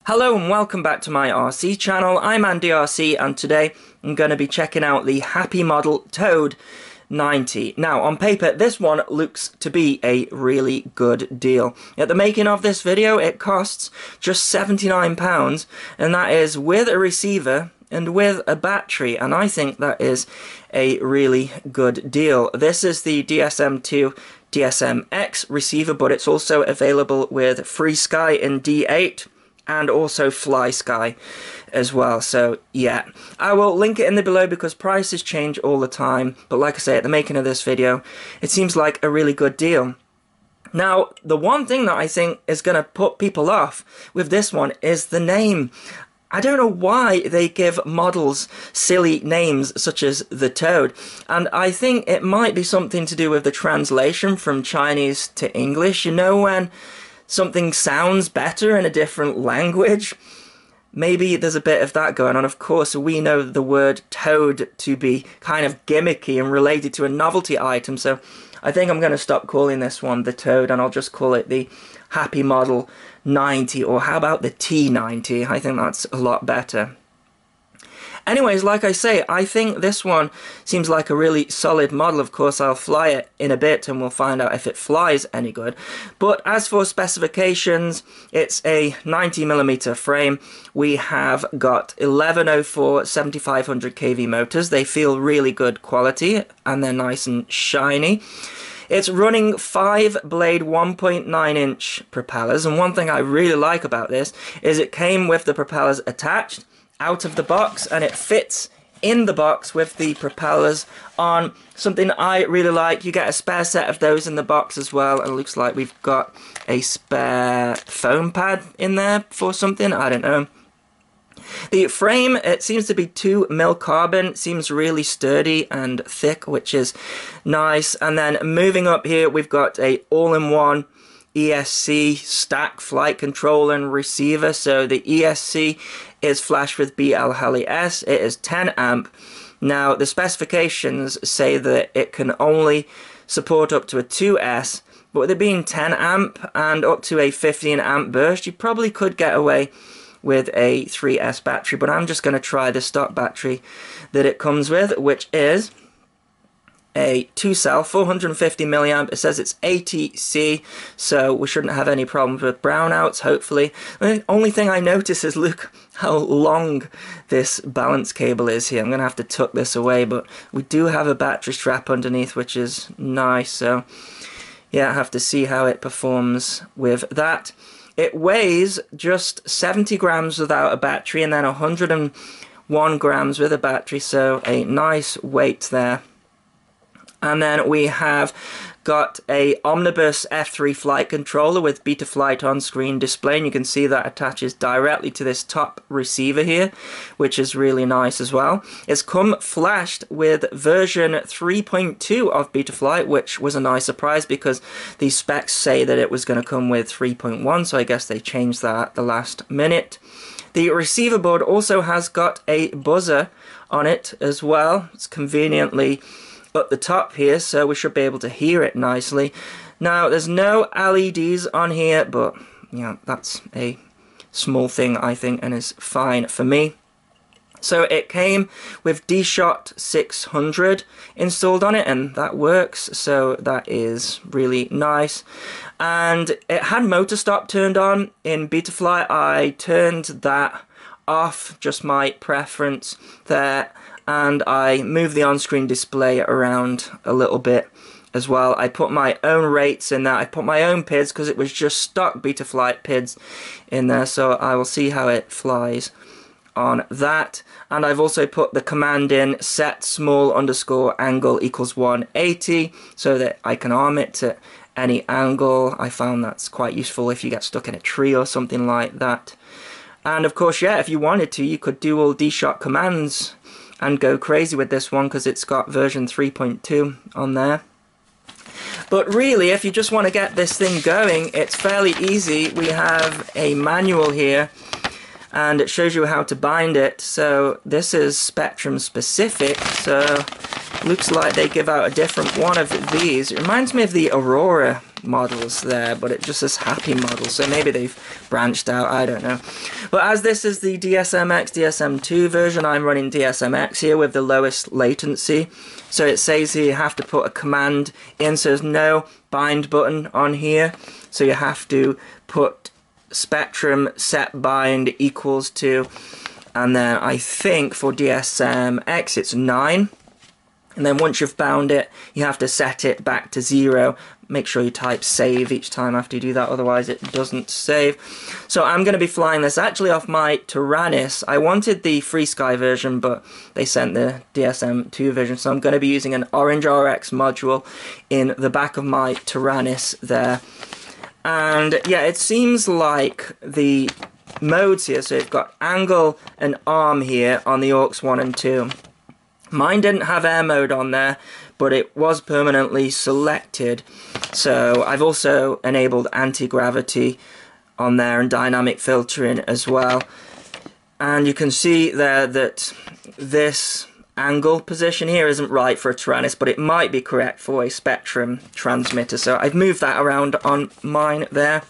Hello and welcome back to my RC channel. I'm AndyRC and today I'm going to be checking out the Happy Model Toad 90. Now on paper this one looks to be a really good deal. At the making of this video it costs just £79 and that is with a receiver and with a battery, and I think that is a really good deal. This is the DSM-2 DSM-X receiver, but it's also available with FreeSky in D8 and also FlySky as well. So yeah, I will link it in the below because prices change all the time, but like I say, at the making of this video it seems like a really good deal. Now the one thing that I think is going to put people off with this one is the name. I don't know why they give models silly names such as the Toad, and I think it might be something to do with the translation from Chinese to English. You know, when something sounds better in a different language, maybe there's a bit of that going on. Of course, we know the word toad to be kind of gimmicky and related to a novelty item, so I think I'm going to stop calling this one the Toad and I'll just call it the Happy Model 90, or how about the T90? I think that's a lot better. Anyways, like I say, I think this one seems like a really solid model. Of course, I'll fly it in a bit and we'll find out if it flies any good. But as for specifications, it's a 90mm frame. We have got 1104 7500 kV motors. They feel really good quality and they're nice and shiny. It's running 5-blade 1.9-inch propellers, and one thing I really like about this is it came with the propellers attached out of the box, and it fits in the box with the propellers on. Something I really like. You get a spare set of those in the box as well, and it looks like we've got a spare foam pad in there for something, I don't know. The frame, it seems to be 2mm carbon, seems really sturdy and thick, which is nice. And then moving up here, we've got a all-in-one ESC stack flight controller and receiver. So the ESC is flashed with BL Heli S. It is 10 amp. Now the specifications say that it can only support up to a 2S, but with it being 10 amp and up to a 15 amp burst, you probably could get away with a 3S battery, but I'm just going to try the stock battery that it comes with, which is a 2-cell 450 milliamp. It says it's ATC, so we shouldn't have any problems with brownouts, hopefully. The only thing I notice is look how long this balance cable is here. I'm going to have to tuck this away, but we do have a battery strap underneath, which is nice, so yeah, I have to see how it performs with that. It weighs just 70 grams without a battery and then 101 grams with a battery, so a nice weight there. And then we have got a Omnibus F3 flight controller with Betaflight on-screen display, and you can see that attaches directly to this top receiver here, which is really nice as well. It's come flashed with version 3.2 of Betaflight, which was a nice surprise because the specs say that it was going to come with 3.1, so I guess they changed that at the last minute. The receiver board also has got a buzzer on it as well. It's conveniently at the top here, so we should be able to hear it nicely. Now there's no LEDs on here, but you know, that's a small thing I think and is fine for me. So it came with D-Shot 600 installed on it, and that works, so that is really nice. And it had motor stop turned on in Betaflight. I turned that off, just my preference there, and I moved the on-screen display around a little bit as well. I put my own rates in there. I put my own PIDs because it was just stock Betaflight PIDs in there, so I will see how it flies on that. And I've also put the command in set small underscore angle equals 180 so that I can arm it to any angle. I found that's quite useful if you get stuck in a tree or something like that. And of course, yeah, if you wanted to, you could do all D-Shot commands and go crazy with this one because it's got version 3.2 on there. But really, if you just want to get this thing going, it's fairly easy. We have a manual here and it shows you how to bind it. So this is Spectrum specific, so looks like they give out a different one of these. It reminds me of the Aurora models there, but it just says happy models, so maybe they've branched out, I don't know. But as this is the DSMX DSM2 version, I'm running DSMX here with the lowest latency. So it says here you have to put a command in, so there's no bind button on here. So you have to put spectrum set bind equals to, and then I think for DSMX it's 9. And then once you've bound it, you have to set it back to 0. Make sure you type save each time after you do that, otherwise it doesn't save. So I'm going to be flying this actually off my Tyrannus. I wanted the FreeSky version, but they sent the DSM2 version, so I'm going to be using an Orange RX module in the back of my Tyrannus there. And yeah, it seems like the modes here, so you've got angle and arm here on the AUX 1 and 2. Mine didn't have air mode on there, but it was permanently selected. So I've also enabled anti-gravity on there and dynamic filtering as well. And you can see there that this angle position here isn't right for a Tyrannus, but it might be correct for a Spectrum transmitter. So I've moved that around on mine there.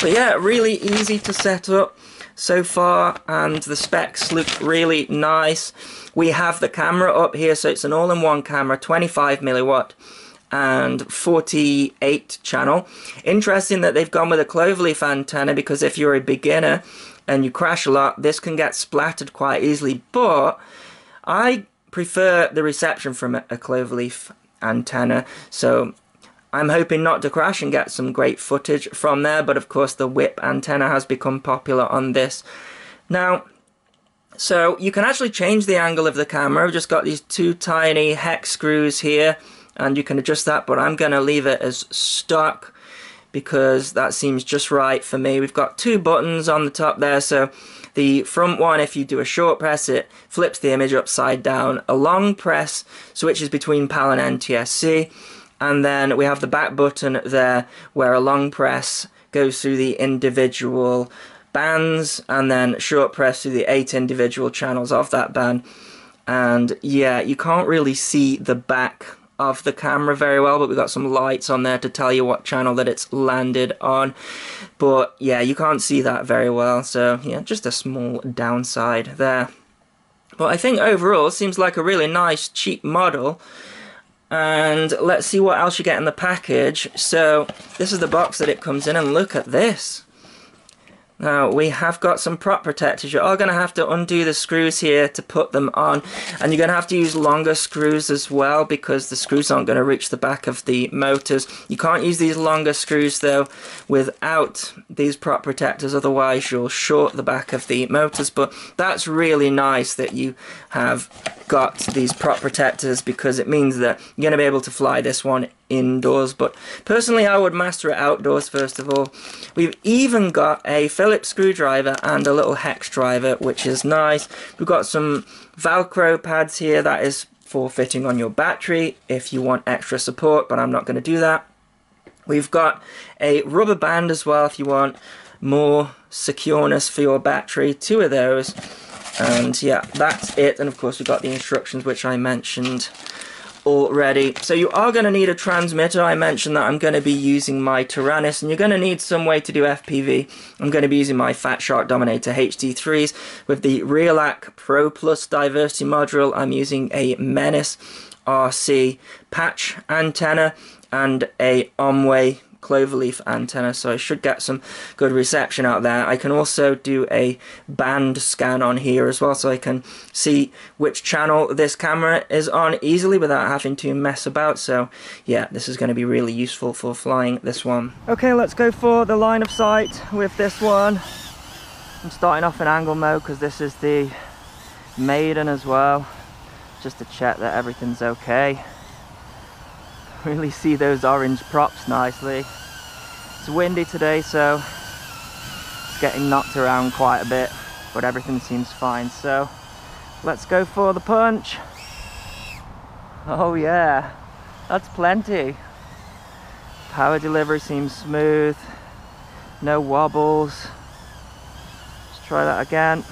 But yeah, really easy to set up so far, and the specs look really nice. We have the camera up here, so it's an all-in-one camera, 25 milliwatt and 48 channel. Interesting that they've gone with a cloverleaf antenna, because if you're a beginner and you crash a lot, this can get splattered quite easily, but I prefer the reception from a cloverleaf antenna, so I'm hoping not to crash and get some great footage from there. But of course the whip antenna has become popular on this now. So you can actually change the angle of the camera. We've just got these 2 tiny hex screws here, and you can adjust that, but I'm going to leave it as stock because that seems just right for me. We've got 2 buttons on the top there, so the front one, if you do a short press, it flips the image upside down. A long press switches between PAL and NTSC. And then we have the back button there, where a long press goes through the individual bands, and then short press through the 8 individual channels of that band. And yeah, you can't really see the back of the camera very well, but we've got some lights on there to tell you what channel that it's landed on. But yeah, you can't see that very well, so yeah, just a small downside there. But I think overall it seems like a really nice, cheap model. And let's see what else you get in the package. So this is the box that it comes in, and look at this. Now we have got some prop protectors. You're all going to have to undo the screws here to put them on, and you're going to have to use longer screws as well, because the screws aren't going to reach the back of the motors. You can't use these longer screws though without these prop protectors, otherwise you'll short the back of the motors. But that's really nice that you have got these prop protectors, because it means that you're going to be able to fly this one indoors. But personally I would master it outdoors first of all. We've even got a Phillips screwdriver and a little hex driver, which is nice. We've got some Velcro pads here, that is for fitting on your battery if you want extra support, but I'm not going to do that. We've got a rubber band as well if you want more secureness for your battery, 2 of those. And yeah, that's it. And of course we've got the instructions, which I mentioned already. So you are going to need a transmitter. I mentioned that I'm going to be using my Tyrannus, and you're going to need some way to do FPV. I'm going to be using my Fatshark Dominator HD3s with the Realacc Pro Plus diversity module. I'm using a Menace RC patch antenna and a Omway cloverleaf antenna, so I should get some good reception out there. I can also do a band scan on here as well, so I can see which channel this camera is on easily without having to mess about. So yeah, this is going to be really useful for flying this one. Okay, let's go for the line of sight with this one. I'm starting off in angle mode because this is the maiden as well, just to check that everything's okay. Really see those orange props nicely. It's windy today, so it's getting knocked around quite a bit, but everything seems fine. So let's go for the punch. Oh yeah, that's plenty. Power delivery seems smooth, no wobbles. Let's try that again.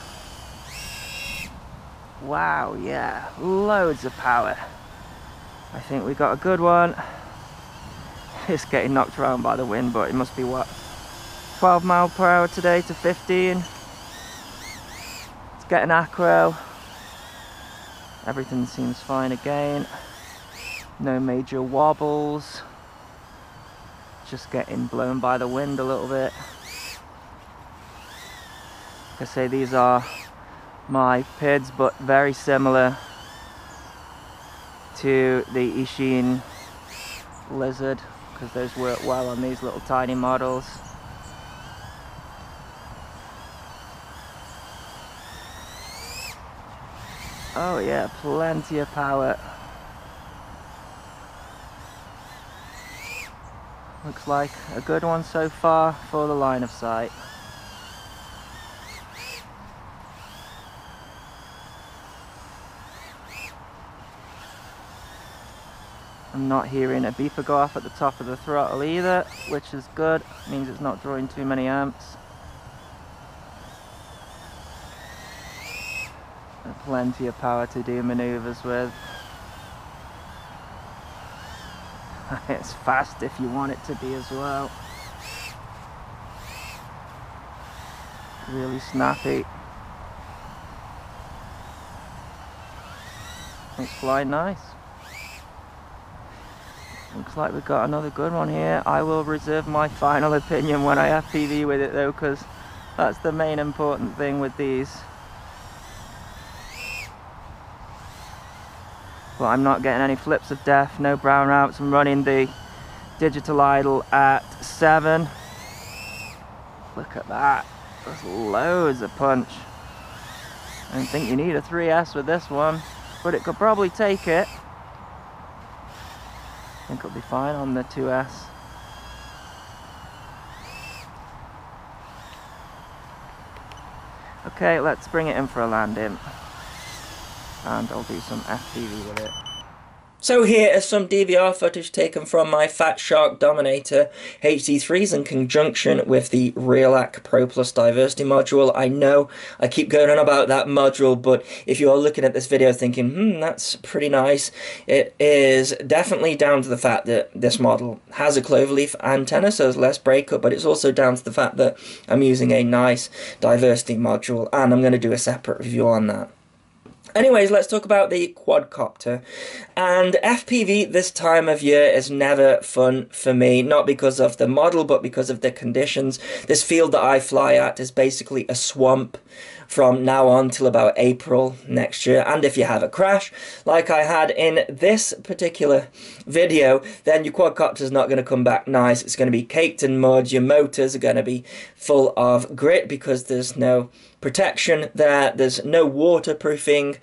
Wow, yeah, loads of power. I think we got a good one. It's getting knocked around by the wind, but it must be what, 12 miles per hour today to 15. It's getting acro. Everything seems fine again. No major wobbles. Just getting blown by the wind a little bit. Like I say, these are my PIDs, but very similar to the Ishin Lizard, because those work well on these little tiny models. Oh yeah, plenty of power. Looks like a good one so far for the line of sight. I'm not hearing a beeper go off at the top of the throttle either, which is good. It means it's not drawing too many amps. And plenty of power to do maneuvers with. It's fast if you want it to be as well. Really snappy. It's flying nice. Looks like we've got another good one here. I will reserve my final opinion when I FPV with it though, because that's the main important thing with these. But I'm not getting any flips of death, no brown outs. I'm running the digital idle at 7. Look at that. There's loads of punch. I don't think you need a 3S with this one, but it could probably take it. I think it'll be fine on the 2S. Okay, let's bring it in for a landing. And I'll do some FPV with it. So here is some DVR footage taken from my Fatshark Dominator HD3s in conjunction with the Realacc Pro Plus diversity module. I know I keep going on about that module, but if you are looking at this video thinking, that's pretty nice, it is definitely down to the fact that this model has a cloverleaf antenna, so there's less breakup, but it's also down to the fact that I'm using a nice diversity module, and I'm going to do a separate review on that. Anyways, let's talk about the quadcopter. And FPV this time of year is never fun for me, not because of the model, but because of the conditions. This field that I fly at is basically a swamp from now on till about April next year. And if you have a crash, like I had in this particular video, then your quadcopter is not going to come back nice. It's going to be caked in mud. Your motors are going to be full of grit because there's no protection there. There's no waterproofing.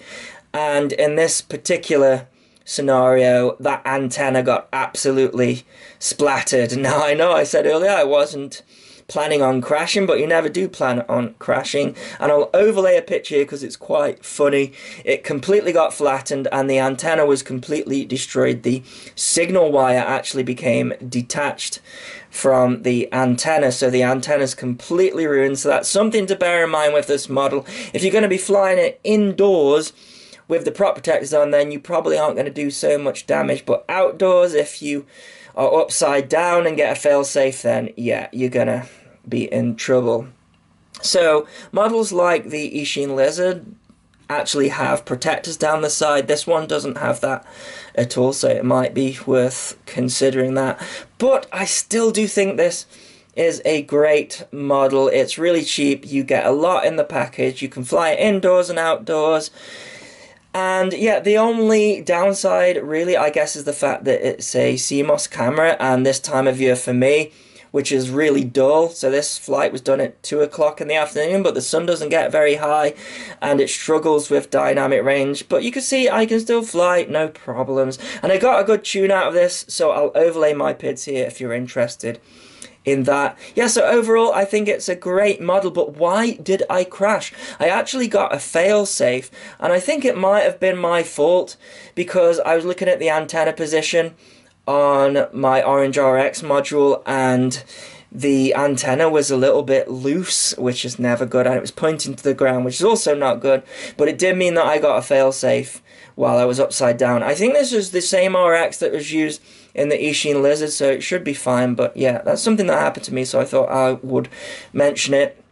And in this particular scenario, that antenna got absolutely splattered. Now, I know I said earlier I wasn't planning on crashing, but you never do plan on crashing, and I'll overlay a picture here because it's quite funny. It completely got flattened and the antenna was completely destroyed. The signal wire actually became detached from the antenna, so the antenna's completely ruined. So that's something to bear in mind with this model. If you're going to be flying it indoors with the prop protectors on, then you probably aren't going to do so much damage, but outdoors, if you are upside down and get a failsafe, then yeah, you're gonna be in trouble. So models like the Ishin Lizard actually have protectors down the side. This one doesn't have that at all, so it might be worth considering that. But I still do think this is a great model. It's really cheap. You get a lot in the package. You can fly it indoors and outdoors. And yeah, the only downside really, I guess, is the fact that it's a CMOS camera, and this time of year for me, which is really dull. So this flight was done at 2 o'clock in the afternoon, but the sun doesn't get very high and it struggles with dynamic range. But you can see I can still fly, no problems. And I got a good tune out of this, so I'll overlay my PIDs here if you're interested in that. Yeah, so overall I think it's a great model, but why did I crash? I actually got a fail-safe, and I think it might have been my fault because I was looking at the antenna position on my Orange RX module, and the antenna was a little bit loose, which is never good, and it was pointing to the ground, which is also not good, but it did mean that I got a failsafe while I was upside down. I think this was the same RX that was used in the Ishin Lizard, so it should be fine, but yeah, that's something that happened to me, so I thought I would mention it.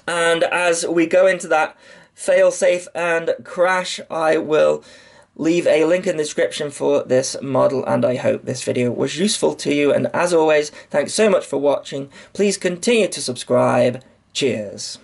And as we go into that failsafe and crash, I will leave a link in the description for this model, and I hope this video was useful to you. And as always, thanks so much for watching. Please continue to subscribe. Cheers.